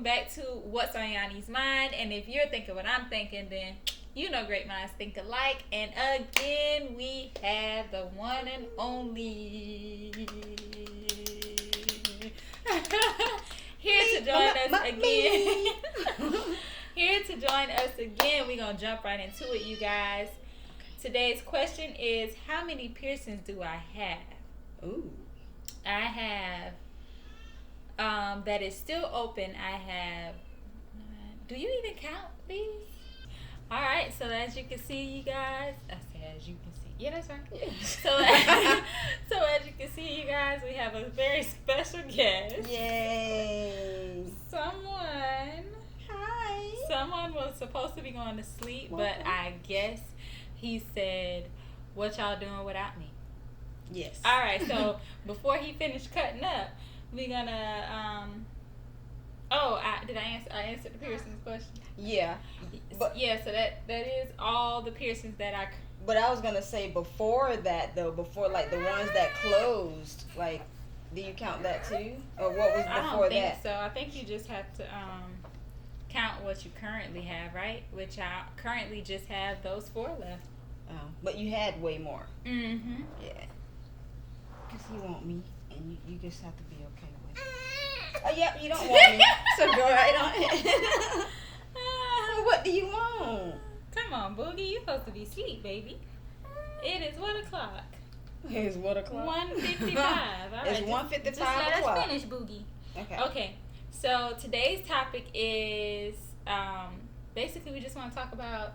back to What's on Yanni's Mind. And if you're thinking what I'm thinking, then you know great minds think alike. And again, we have the one and only here to join us again. Here to join us again. We're going to jump right into it, you guys. Today's question is, how many piercings do I have? Ooh. I have, that is still open, I have, do you even count these? Alright, so as you can see, you guys, I said as you can see, yeah, that's right. Yeah. So as you can see, you guys, we have a very special guest. Yay. Someone was supposed to be going to sleep, but I guess he said, what y'all doing without me? Yes. All right, so before he finished cutting up, we're gonna did I answer the piercings question? Yeah. But yeah, so that is all the piercings that I. But I was gonna say before that though, before like the ones that closed, like, do you count that too, or what was before I don't think that? so. I think you just have to count what you currently have, right? Which I currently just have those 4 left. Oh, but you had way more. Mm-hmm. Yeah. Because you want me, and you just have to be okay with it. Oh, yeah, you don't want me, so go right on ahead. Well, what do you want? Come on, Boogie. You're supposed to be asleep, baby. It is what o'clock? It's what o'clock? 1:55. All right, It's 1:55 Just let o'clock. us finish, Boogie. Okay. Okay. So today's topic is basically we just want to talk about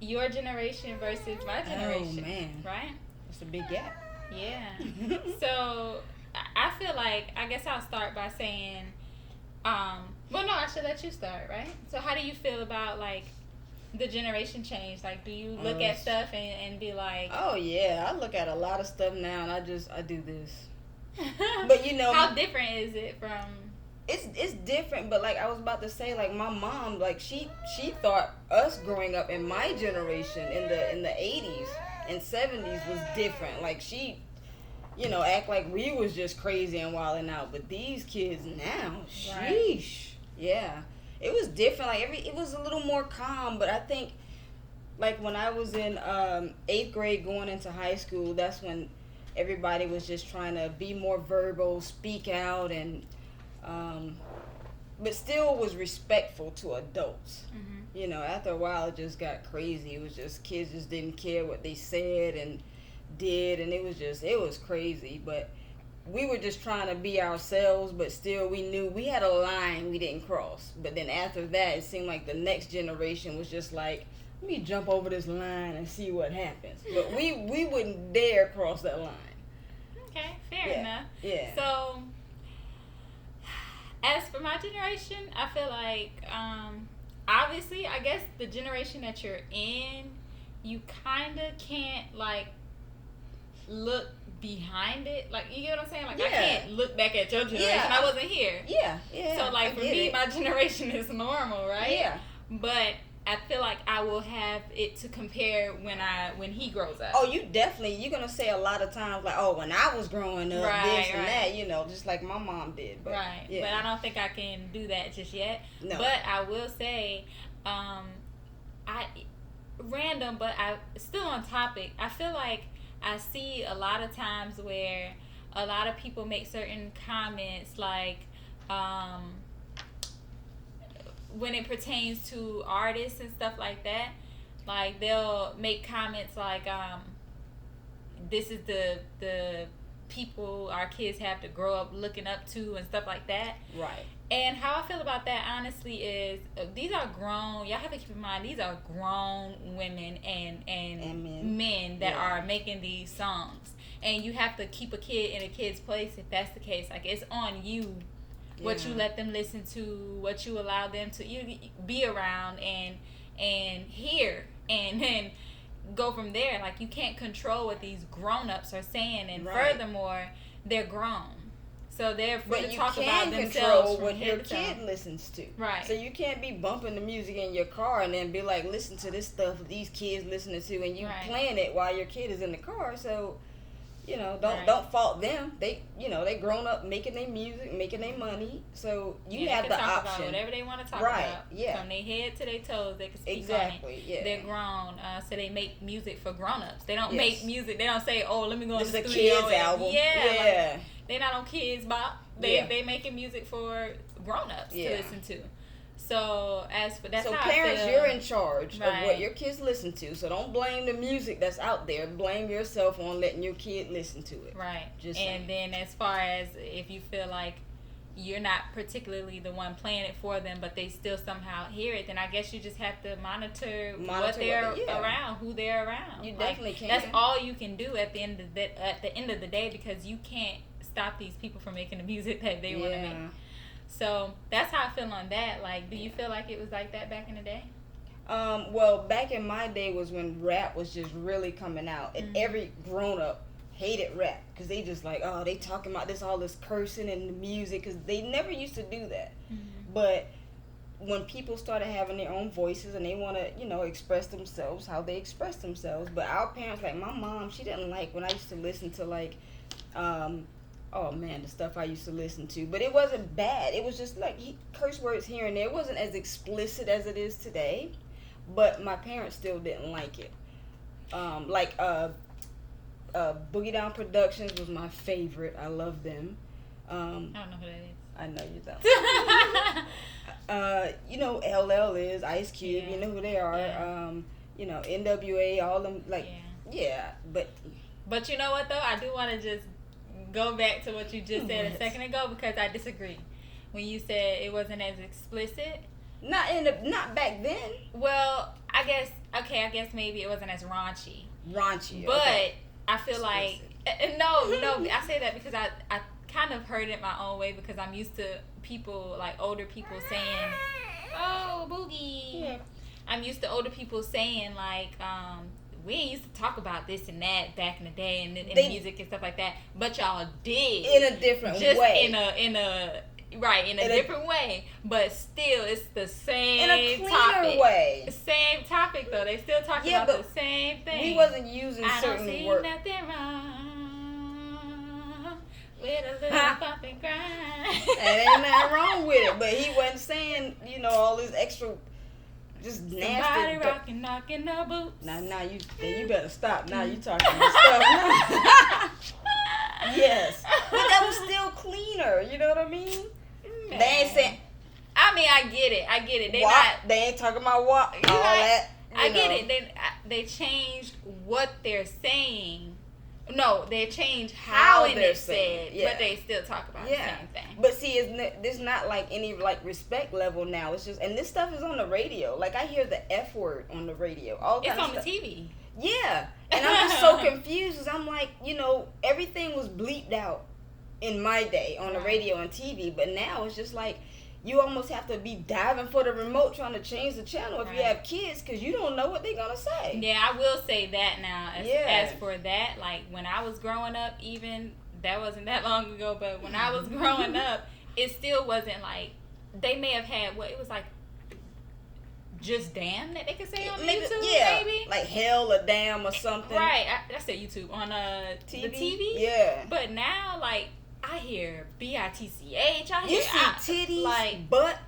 your generation versus my generation. Oh, man. Right? It's a big gap. Yeah. So I feel like, I guess I'll start by saying, well, no, I should let you start, right? So how do you feel about, like, the generation change? Like, do you look at stuff and be like... Oh, yeah. I look at a lot of stuff now, and I do this. But, you know... How different is it from... It's different, but like I was about to say, like my mom, like she thought us growing up in my generation in the 80s and 70s was different. Like she, act like we was just crazy and wilding out. But these kids now, sheesh, right. Yeah, it was different. Like it was a little more calm. But I think, like when I was in 8th grade going into high school, that's when everybody was just trying to be more verbal, speak out, and but still was respectful to adults. Mm-hmm. After a while it just got crazy. It was just kids just didn't care what they said and did, and it was crazy. But we were just trying to be ourselves, but still we knew we had a line we didn't cross. But then after that, it seemed like the next generation was just like, let me jump over this line and see what happens. But we wouldn't dare cross that line. Okay, fair enough. Yeah. So as for my generation, I feel like, obviously, I guess the generation that you're in, you kind of can't, like, look behind it. Like, you get what I'm saying? Like, I can't look back at your generation. Yeah. I wasn't here. Yeah. So, like, for me, my generation is normal, right? Yeah. But I feel like I will have it to compare when he grows up. Oh, you're gonna say a lot of times like, oh, when I was growing up, this and that, just like my mom did. But, right. Yeah. But I don't think I can do that just yet. No. But I will say, random, but I still on topic. I feel like I see a lot of times where a lot of people make certain comments like, when it pertains to artists and stuff like that, like they'll make comments like, this is the people our kids have to grow up looking up to and stuff like that. Right. And how I feel about that, honestly, is these are grown. Y'all have to keep in mind these are grown women and men that are making these songs, and you have to keep a kid in a kid's place if that's the case. Like, it's on you. What you let them listen to, what you allow them to be around and hear, and then go from there. Like, you can't control what these grown-ups are saying, and furthermore, they're grown. So they're free to talk about themselves. But you can control what your kid listens to. Right. So you can't be bumping the music in your car and then be like, listen to this stuff these kids listening to, and you playing it while your kid is in the car. So You know, don't fault them. They they grown up making their music, making their money. So you have the talk option. About whatever they want to talk right. about. Yeah. From their head to their toes, they can speak exactly. on it. Yeah. They're grown, so they make music for grown-ups. They don't make music. They don't say, "Oh, let me go in the studio." This is a kids album. Yeah. Like, they're not on Kids Bop. They making music for grown-ups to listen to. So that's how parents, I feel. you're in charge of what your kids listen to. So don't blame the music that's out there. Blame yourself on letting your kid listen to it. Right. Then as far as if you feel like you're not particularly the one playing it for them, but they still somehow hear it, then I guess you just have to monitor what they're around, who they're around. You definitely can. That's all you can do at the end of the day, because you can't stop these people from making the music that they want to make. So that's how I feel on that. Like, do you feel like it was like that back in the day? Well, back in my day was when rap was just really coming out, and every grown up hated rap because they just like, oh, they talking about all this cursing and the music, because they never used to do that. But when people started having their own voices and they want to, express themselves, how they express themselves. But our parents, like my mom, she didn't like when I used to listen to like, oh man, the stuff I used to listen to. But it wasn't bad. It was just like curse words here and there. It wasn't as explicit as it is today. But my parents still didn't like it. Boogie Down Productions was my favorite. I love them. I don't know who that is. I know you don't. LL is Ice Cube. You know who they are. Yeah. NWA, all them But you know what though? I do want to just go back to what you just said a second ago, because I disagree. When you said it wasn't as explicit. Not back then. Well, I guess maybe it wasn't as raunchy. But okay. I feel like no, I say that because I kind of heard it my own way, because I'm used to people, like older people saying, "Oh, Boogie." Yeah. I'm used to older people saying like, we ain't used to talk about this and that back in the day, and music and stuff like that. But y'all did in a different way. In a different way. But still, it's the same in a cleaner way. The same topic though. They still talking about the same thing. We wasn't using certain words. I don't see nothing wrong with a little bump and grind. And ain't nothing wrong with it. But he wasn't saying, all this extra. Just nasty. Somebody rocking, knocking the boots. Now you better stop. Now you talking about stuff. Yes, but that was still cleaner. You know what I mean? Man. They ain't saying. I mean, I get it. They ain't talking about what all that. I get it. They changed what they're saying. No, they changed how they're said, but they still talk about the same thing. But see, there's not like any like respect level now. It's just, and this stuff is on the radio. Like I hear the F word on the radio. It's on the TV. Yeah, and I'm just so confused because I'm like, everything was bleeped out in my day on the radio and TV, but now it's just like you almost have to be diving for the remote trying to change the channel if you have kids, because you don't know what they're gonna say. Yeah, I will say that now. As for that, like when I was growing up, even that wasn't that long ago, but when I was growing up, it still wasn't like they may have had it was like just damn that they could say on YouTube, maybe like hell or damn or something. Right, I said YouTube on TV? The TV. Yeah, but now like I hear bitch. You see titties, like butt,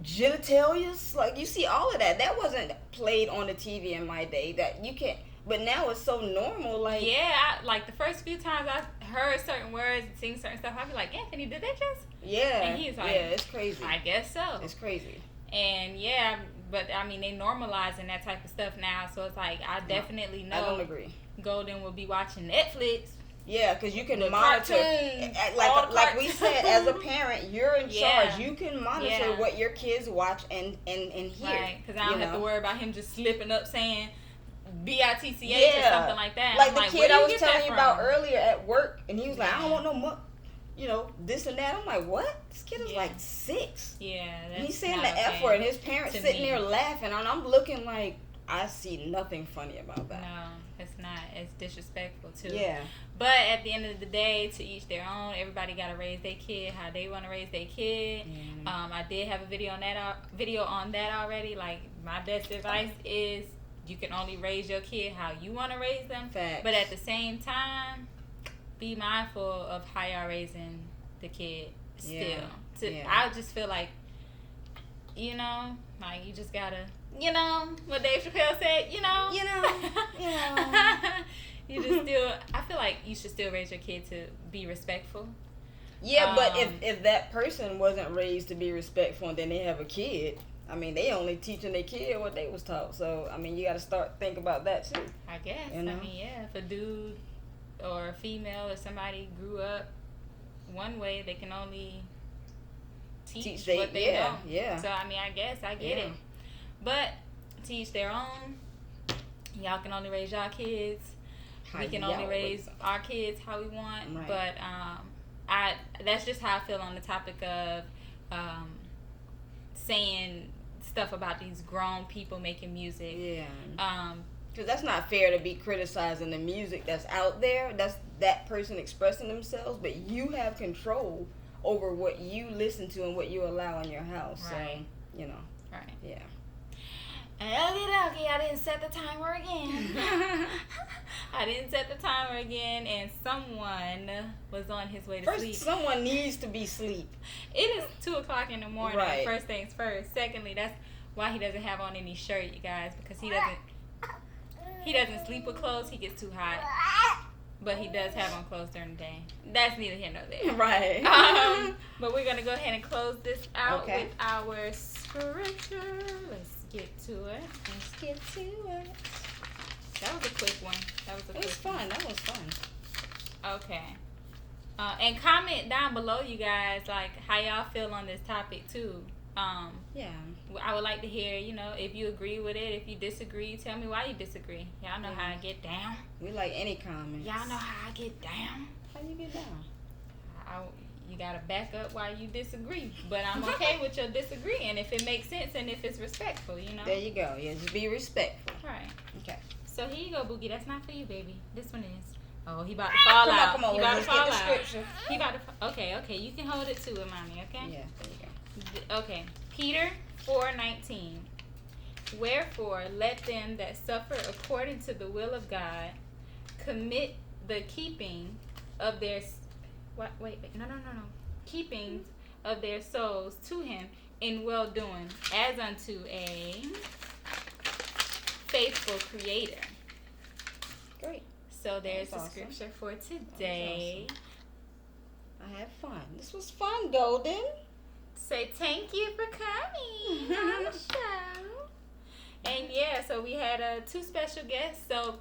genitalias. Like you see all of that. That wasn't played on the TV in my day. That you can't. But now it's so normal. Like like the first few times I heard certain words and seen certain stuff, I'd be like, Anthony, did they just? Yeah. And he's like, it's crazy. I guess so. It's crazy. And but I mean they normalizing that type of stuff now, so it's like I definitely know. I don't agree. Golden will be watching Netflix. Yeah, because you can monitor, like we said, as a parent, you're in charge. You can monitor what your kids watch and hear. Right, because I don't have to worry about him just slipping up saying bitch or something like that. Like the kid I was telling you about earlier at work, and he was like, I don't want no this and that. I'm like, what? This kid is like 6. Yeah, and he's saying the F word, and his parents sitting there laughing, and I'm looking like, I see nothing funny about that. No, it's not. It's disrespectful too. Yeah. But at the end of the day, to each their own. Everybody got to raise their kid how they want to raise their kid. I did have a video on that already. Like my best advice is you can only raise your kid how you want to raise them. Facts. But at the same time, be mindful of how y'all raising the kid still. Yeah. I just feel like, you know, like you just gotta, you know, what Dave Chappelle said, you know. You just still, I feel like you should still raise your kid to be respectful. Yeah, but if that person wasn't raised to be respectful and then they have a kid, I mean, they only teaching their kid what they was taught. So, I mean, you got to start think about that too. I guess. You know? I mean, yeah, if a dude or a female or somebody grew up one way, they can only teach what they know. Yeah. So, I mean, I guess I get it. But teach their own. Y'all can only raise y'all kids. We can only raise our kids how we want. Right. But that's just how I feel on the topic of saying stuff about these grown people making music. Yeah. Because that's not fair to be criticizing the music that's out there. That's that person expressing themselves, but you have control over what you listen to and what you allow in your house. Right. So, you know. Right. Yeah. Okay, I didn't set the timer again. And someone was on his way to sleep. Someone needs to be asleep. It is 2:00 in the morning. Right. First things first. Secondly, that's why he doesn't have on any shirt, you guys, because he doesn't sleep with clothes. He gets too hot. But he does have on clothes during the day. That's neither here nor there. Right. But we're gonna go ahead and close this out with our scripture. Let's get to it. That was a quick one. It was fun. That was fun. Okay. And comment down below, you guys, like how y'all feel on this topic too. Yeah. I would like to hear, you know, if you agree with it. If you disagree, tell me why you disagree. Y'all know how I get down. We like any comments. Y'all know how I get down. How you get down? You gotta back up why you disagree. But I'm okay with your disagreeing if it makes sense and if it's respectful, you know. There you go. Yeah, just be respectful. Right. Okay. So here you go, Boogie. That's not for you, baby. This one is. Oh, he about to fall out. Come on, he about let's to fall get the out. scripture. He about to. Okay. You can hold it too, mommy. Okay. Yeah. There you go. Okay. Peter 4:19. Wherefore, let them that suffer according to the will of God commit the keeping of their keeping of their souls to Him in well doing, as unto a faithful Creator. Great. So there's the awesome. scripture for today. Awesome. I had fun. This was fun, Golden. Say thank you for coming on the show. And yeah, so we had 2 special guests. So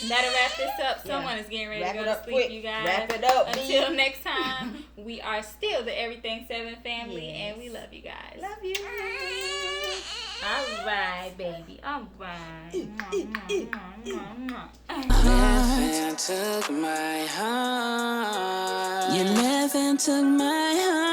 that'll wrap this up. Someone is getting ready to go to sleep, quick. You guys. Wrap it up. Until next time, we are still the Everything 7 family, and we love you guys. Love you. All right, baby. All right. Never took my heart. You never took my heart.